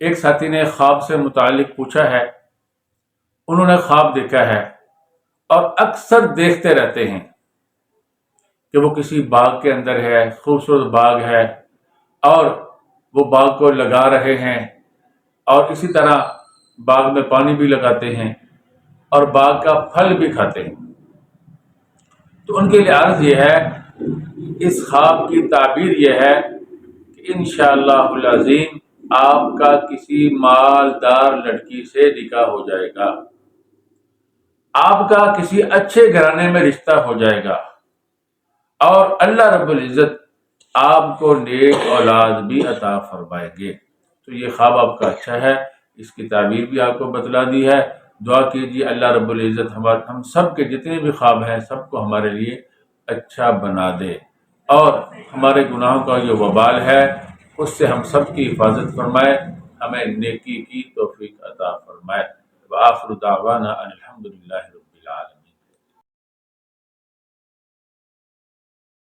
ایک ساتھی نے خواب سے متعلق پوچھا ہے، انہوں نے خواب دیکھا ہے اور اکثر دیکھتے رہتے ہیں کہ وہ کسی باغ کے اندر ہے، خوبصورت باغ ہے، اور وہ باغ کو لگا رہے ہیں اور اسی طرح باغ میں پانی بھی لگاتے ہیں اور باغ کا پھل بھی کھاتے ہیں۔ تو ان کے لیے عرض یہ ہے، اس خواب کی تعبیر یہ ہے کہ انشاءاللہ العظیم آپ کا کسی مالدار لڑکی سے نکاح ہو جائے گا، آپ کا کسی اچھے گھرانے میں رشتہ ہو جائے گا، اور اللہ رب العزت آپ کو نیک اولاد بھی عطا فرمائیں گے۔ تو یہ خواب آپ کا اچھا ہے، اس کی تعبیر بھی آپ کو بتلا دی ہے۔ دعا کیجیے اللہ رب العزت ہم سب کے جتنے بھی خواب ہیں سب کو ہمارے لیے اچھا بنا دے، اور ہمارے گناہوں کا جو وبال ہے اس سے ہم سب کی حفاظت فرمائے، ہمیں نیکی کی توفیق عطا فرمائے۔ وآخر دعوانا ان الحمدللہ